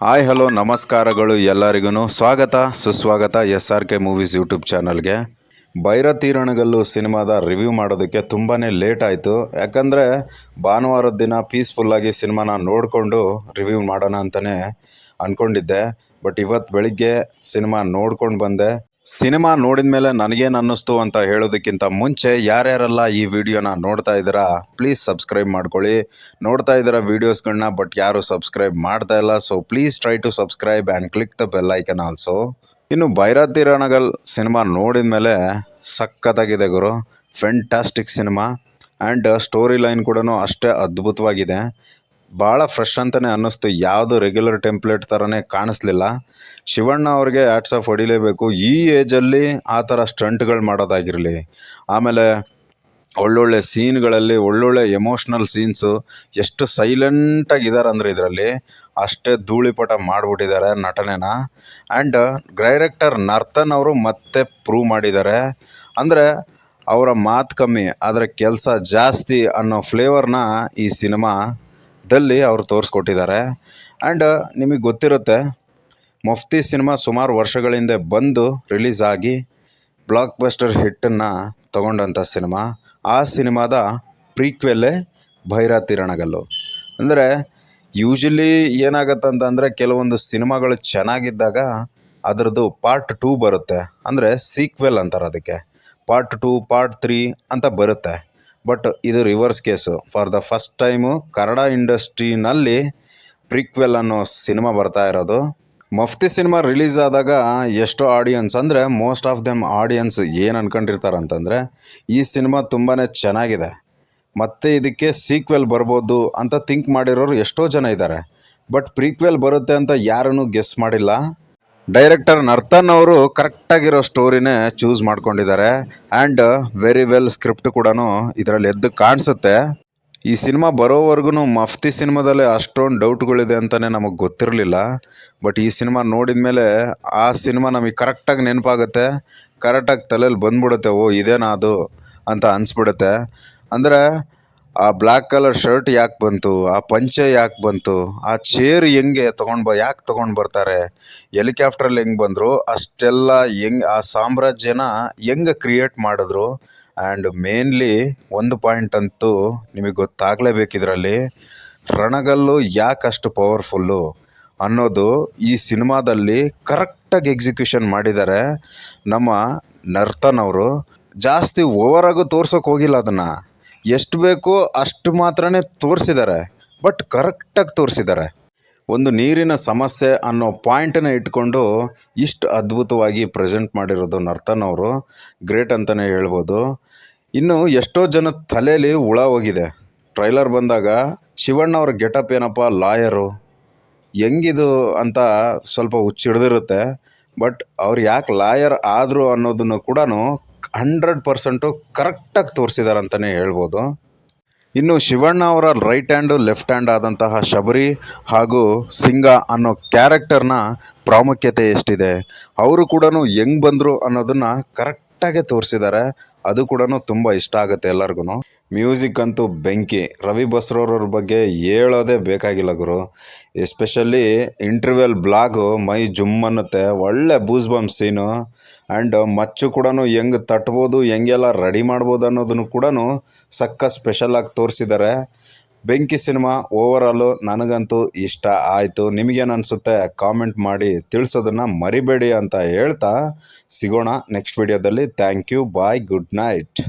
Hi hello ನಮಸ್ಕಾರಗಳು ಎಲ್ಲರಿಗೂ ಸ್ವಾಗತ ಸುಸ್ವಾಗತ SRK ಮೂವೀಸ್ ಯೂಟ್ಯೂಬ್ ಚಾನಲ್ಗೆ. ಭೈರತೀರಣಗಲ್ಲು ಸಿನಿಮಾದ ರಿವ್ಯೂ ಮಾಡೋದಕ್ಕೆ ತುಂಬಾ ಲೇಟ್ ಆಯಿತು. ಯಾಕಂದರೆ ಭಾನುವಾರದ ದಿನ ಪೀಸ್ಫುಲ್ಲಾಗಿ ಸಿನಿಮಾನ ನೋಡಿಕೊಂಡು ರಿವ್ಯೂ ಮಾಡೋಣ ಅಂತಲೇ ಅಂದ್ಕೊಂಡಿದ್ದೆ. ಬಟ್ ಇವತ್ತು ಬೆಳಿಗ್ಗೆ ಸಿನಿಮಾ ನೋಡ್ಕೊಂಡು ಬಂದೆ. ಸಿನಿಮಾ ನೋಡಿದ ಮೇಲೆ ನನಗೇನು ಅನ್ನಿಸ್ತು ಅಂತ ಹೇಳೋದಕ್ಕಿಂತ ಮುಂಚೆ ಯಾರ್ಯಾರೆಲ್ಲ ಈ ವಿಡಿಯೋನ ನೋಡ್ತಾ ಇದ್ದೀರಾ ಪ್ಲೀಸ್ ಸಬ್ಸ್ಕ್ರೈಬ್ ಮಾಡ್ಕೊಳ್ಳಿ. ನೋಡ್ತಾ ಇದ್ದೀರಾ ವೀಡಿಯೋಸ್ಗಳನ್ನ, ಬಟ್ ಯಾರು ಸಬ್ಸ್ಕ್ರೈಬ್ ಮಾಡ್ತಾ ಇಲ್ಲ. So please try to subscribe and click the bell icon also. ಇನ್ನು ಭೈರತೀರಣಗಲ್ ಸಿನಿಮಾ ನೋಡಿದ ಮೇಲೆ ಸಖತ್ತಾಗಿದೆ ಗುರು. Fantastic cinema and story line ಕೂಡ ಅಷ್ಟೇ ಅದ್ಭುತವಾಗಿದೆ. ಭಾಳ ಫ್ರೆಶ್ ಅಂತಲೇ ಅನ್ನಿಸ್ತು. ಯಾವುದು ರೆಗ್ಯುಲರ್ ಟೆಂಪ್ಲೇಟ್ ಥರನೇ ಕಾಣಿಸ್ಲಿಲ್ಲ. ಶಿವಣ್ಣ ಅವ್ರಿಗೆ ಹ್ಯಾಟ್ಸ್ ಆಫ್ ಹೊಡಿಲೇಬೇಕು. ಈ ಏಜಲ್ಲಿ ಆ ಥರ ಸ್ಟಂಟ್ಗಳು ಮಾಡೋದಾಗಿರಲಿ, ಆಮೇಲೆ ಒಳ್ಳೊಳ್ಳೆ ಸೀನ್ಗಳಲ್ಲಿ ಒಳ್ಳೊಳ್ಳೆ ಎಮೋಷ್ನಲ್ ಸೀನ್ಸು ಎಷ್ಟು ಸೈಲೆಂಟಾಗಿದ್ದಾರೆ ಅಂದರೆ ಇದರಲ್ಲಿ ಅಷ್ಟೇ ಧೂಳಿಪಟ ಮಾಡಿಬಿಟ್ಟಿದ್ದಾರೆ ನಟನೆನ. ಆ್ಯಂಡ್ ಡೈರೆಕ್ಟರ್ ನರ್ತನ್ ಅವರು ಮತ್ತೆ ಪ್ರೂವ್ ಮಾಡಿದ್ದಾರೆ. ಅಂದರೆ ಅವರ ಮಾತು ಕಮ್ಮಿ ಆದರೆ ಕೆಲಸ ಜಾಸ್ತಿ ಅನ್ನೋ ಫ್ಲೇವರ್ನ ಈ ಸಿನಿಮಾದಲ್ಲಿ ಅವರು ತೋರಿಸ್ಕೊಟ್ಟಿದ್ದಾರೆ. ಆ್ಯಂಡ್ ನಿಮಗೆ ಗೊತ್ತಿರುತ್ತೆ, ಮುಫ್ತಿ ಸಿನಿಮಾ ಸುಮಾರು ವರ್ಷಗಳ ಹಿಂದೆ ಬಂದು ರಿಲೀಸ್ ಆಗಿ ಬ್ಲಾಕ್ ಬಸ್ಟರ್ ಹಿಟ್ಟನ್ನು ತಗೊಂಡಂಥ ಸಿನಿಮಾ. ಆ ಸಿನಿಮಾದ ಪ್ರೀಕ್ವೆಲ್ಲೇ ಭೈರತೀರಣಗಲ್ಲು. ಅಂದರೆ ಯೂಶಲಿ ಏನಾಗತ್ತಂತಂದರೆ ಕೆಲವೊಂದು ಸಿನಿಮಾಗಳು ಚೆನ್ನಾಗಿದ್ದಾಗ ಅದರದ್ದು ಪಾರ್ಟ್ 2 ಬರುತ್ತೆ. ಅಂದರೆ ಸೀಕ್ವೆಲ್ ಅಂತಾರೆ ಅದಕ್ಕೆ. ಪಾರ್ಟ್ 2 ಪಾರ್ಟ್ 3 ಅಂತ ಬರುತ್ತೆ. ಬಟ್ ಇದು reverse case. For the first time Kannada ಇಂಡಸ್ಟ್ರಿನಲ್ಲಿ ಪ್ರೀಕ್ವೆಲ್ ಅನ್ನೋ ಸಿನಿಮಾ ಬರ್ತಾ ಇರೋದು. ಮುಫ್ತಿ ಸಿನಿಮಾ ರಿಲೀಸ್ ಆದಾಗ ಎಷ್ಟೋ ಆಡಿಯನ್ಸ್, ಅಂದರೆ ಮೋಸ್ಟ್ ಆಫ್ ದೆಮ್ ಆಡಿಯನ್ಸ್ ಏನು ಅನ್ಕೊಂಡಿರ್ತಾರೆ ಅಂತಂದರೆ ಈ ಸಿನಿಮಾ ತುಂಬಾ ಚೆನ್ನಾಗಿದೆ, ಮತ್ತು ಇದಕ್ಕೆ ಸೀಕ್ವೆಲ್ ಬರ್ಬೋದು ಅಂತ ಥಿಂಕ್ ಮಾಡಿರೋರು ಎಷ್ಟೋ ಜನ ಇದ್ದಾರೆ. ಬಟ್ ಪ್ರೀಕ್ವೆಲ್ ಬರುತ್ತೆ ಅಂತ ಯಾರನ್ನೂ ಗೆಸ್ ಮಾಡಿಲ್ಲ. ಡೈರೆಕ್ಟರ್ ನರ್ತನ್ ಅವರು ಕರೆಕ್ಟಾಗಿರೋ ಸ್ಟೋರಿನೇ ಚೂಸ್ ಮಾಡ್ಕೊಂಡಿದ್ದಾರೆ. ಆ್ಯಂಡ್ ವೆರಿ ವೆಲ್ ಸ್ಕ್ರಿಪ್ಟ್ ಕೂಡ ಇದರಲ್ಲಿ ಎದ್ದು ಕಾಣಿಸುತ್ತೆ. ಈ ಸಿನಿಮಾ ಬರೋವರೆಗೂ ಮಫ್ತಿ ಸಿನಿಮಾದಲ್ಲೇ ಅಷ್ಟೊಂದು ಡೌಟ್ಗಳಿದೆ ಅಂತಲೇ ನಮಗೆ ಗೊತ್ತಿರಲಿಲ್ಲ. ಬಟ್ ಈ ಸಿನಿಮಾ ನೋಡಿದ ಮೇಲೆ ಆ ಸಿನಿಮಾ ನಮಗೆ ಕರೆಕ್ಟಾಗಿ ನೆನಪಾಗುತ್ತೆ, ಕರೆಕ್ಟಾಗಿ ತಲೆಯಲ್ಲಿ ಬಂದ್ಬಿಡುತ್ತೆ. ಓ ಇದೇನಾ ಅದು ಅಂತ ಅನಿಸ್ಬಿಡುತ್ತೆ. ಅಂದರೆ ಆ ಬ್ಲ್ಯಾಕ್ ಕಲರ್ ಶರ್ಟ್ ಯಾಕೆ ಬಂತು, ಆ ಪಂಚೆ ಯಾಕೆ ಬಂತು, ಆ ಚೇರ್ ಹೆಂಗೆ ಯಾಕೆ ತೊಗೊಂಡು ಬರ್ತಾರೆ, ಹೆಲಿಕಾಪ್ಟ್ರಲ್ಲಿ ಹೆಂಗೆ ಬಂದರು, ಅಷ್ಟೆಲ್ಲ ಹೆಂಗೆ ಆ ಸಾಮ್ರಾಜ್ಯನ ಹೆಂಗೆ ಕ್ರಿಯೇಟ್ ಮಾಡಿದ್ರು. ಆ್ಯಂಡ್ ಮೇನ್ಲಿ ಒಂದು ಪಾಯಿಂಟ್ ಅಂತೂ ನಿಮಗೆ ಗೊತ್ತಾಗಲೇಬೇಕಿದ್ರಲ್ಲಿ, ರಣಗಲ್ಲು ಯಾಕಷ್ಟು ಪವರ್ಫುಲ್ಲು ಅನ್ನೋದು ಈ ಸಿನಿಮಾದಲ್ಲಿ ಕರೆಕ್ಟಾಗಿ ಎಕ್ಸಿಕ್ಯೂಷನ್ ಮಾಡಿದ್ದಾರೆ ನಮ್ಮ ನರ್ತನ್ ಅವರು. ಜಾಸ್ತಿ ಓವರಾಗೂ ತೋರ್ಸೋಕೆ ಹೋಗಿಲ್ಲ, ಅದನ್ನು ಎಷ್ಟು ಬೇಕೋ ಅಷ್ಟು ಮಾತ್ರನೇ ತೋರಿಸಿದ್ದಾರೆ. ಬಟ್ ಕರೆಕ್ಟಾಗಿ ತೋರಿಸಿದ್ದಾರೆ. ಒಂದು ನೀರಿನ ಸಮಸ್ಯೆ ಅನ್ನೋ ಪಾಯಿಂಟನ್ನ ಇಟ್ಕೊಂಡು ಇಷ್ಟು ಅದ್ಭುತವಾಗಿ ಪ್ರೆಸೆಂಟ್ ಮಾಡಿರೋದು ನರ್ತನ್ ಅವರು ಗ್ರೇಟ್ ಅಂತಲೇ ಹೇಳ್ಬೋದು. ಇನ್ನು ಎಷ್ಟೋ ಜನ ತಲೆಯಲ್ಲಿ ಹುಳ ಹೋಗಿದೆ. ಟ್ರೈಲರ್ ಬಂದಾಗ ಶಿವಣ್ಣ ಅವ್ರ ಗೆಟಪ್ ಏನಪ್ಪ, ಲಾಯರು ಹೆಂಗಿದು ಅಂತ ಸ್ವಲ್ಪ ಹುಚ್ಚಿಡ್ದಿರುತ್ತೆ. ಬಟ್ ಅವ್ರು ಯಾಕೆ ಲಾಯರ್ ಆದರು ಅನ್ನೋದನ್ನು ಕೂಡ 100% ಕರೆಕ್ಟಾಗಿ ತೋರಿಸಿದ್ದಾರೆ ಅಂತಲೇ ಹೇಳ್ಬೋದು. ಇನ್ನು ಶಿವಣ್ಣ ಅವರ ರೈಟ್ ಹ್ಯಾಂಡು ಲೆಫ್ಟ್ ಹ್ಯಾಂಡ್ ಆದಂತಹ ಶಬರಿ ಹಾಗೂ ಸಿಂಗ ಅನ್ನೋ ಕ್ಯಾರೆಕ್ಟರ್ನ ಪ್ರಾಮುಖ್ಯತೆ ಎಷ್ಟಿದೆ, ಅವರು ಕೂಡ ಹೆಂಗೆ ಬಂದರು ಅನ್ನೋದನ್ನು ಕರೆಕ್ಟಾಗೆ ತೋರಿಸಿದ್ದಾರೆ. ಅದು ಕೂಡ ತುಂಬ ಇಷ್ಟ ಆಗುತ್ತೆ ಎಲ್ಲರಿಗೂ. ಮ್ಯೂಸಿಕ್ ಅಂತೂ ಬೆಂಕಿ. ರವಿ ಬಸ್ರವ್ರವ್ರ ಬಗ್ಗೆ ಹೇಳೋದೇ ಬೇಕಾಗಿಲ್ಲ ಗುರು. ಎಸ್ಪೆಷಲಿ ಇಂಟರ್ವೆಲ್ ಬ್ಲಾಗು ಮೈ ಜುಮ್ ಅನ್ನುತ್ತೆ. ಒಳ್ಳೆ ಬೂಸ್ ಬಂಪ್ ಸೀನು. ಆ್ಯಂಡ್ ಮಚ್ಚು ಕೂಡ ಹೆಂಗೆ ತಟ್ಬೋದು, ಹೆಂಗೆಲ್ಲ ರೆಡಿ ಮಾಡ್ಬೋದು ಅನ್ನೋದನ್ನು ಕೂಡ ಸಕ್ಕ ಸ್ಪೆಷಲಾಗಿ ತೋರಿಸಿದ್ದಾರೆ. ಬೆಂಕಿ ಸಿನಿಮಾ ಓವರಾಲು ನನಗಂತೂ ಇಷ್ಟ ಆಯಿತು. ನಿಮಗೇನು ಅನಿಸುತ್ತೆ ಕಾಮೆಂಟ್ ಮಾಡಿ ತಿಳಿಸೋದನ್ನು ಮರಿಬೇಡಿ ಅಂತ ಹೇಳ್ತಾ ಸಿಗೋಣ ನೆಕ್ಸ್ಟ್ ವಿಡಿಯೋದಲ್ಲಿ. Thank you, bye, good night.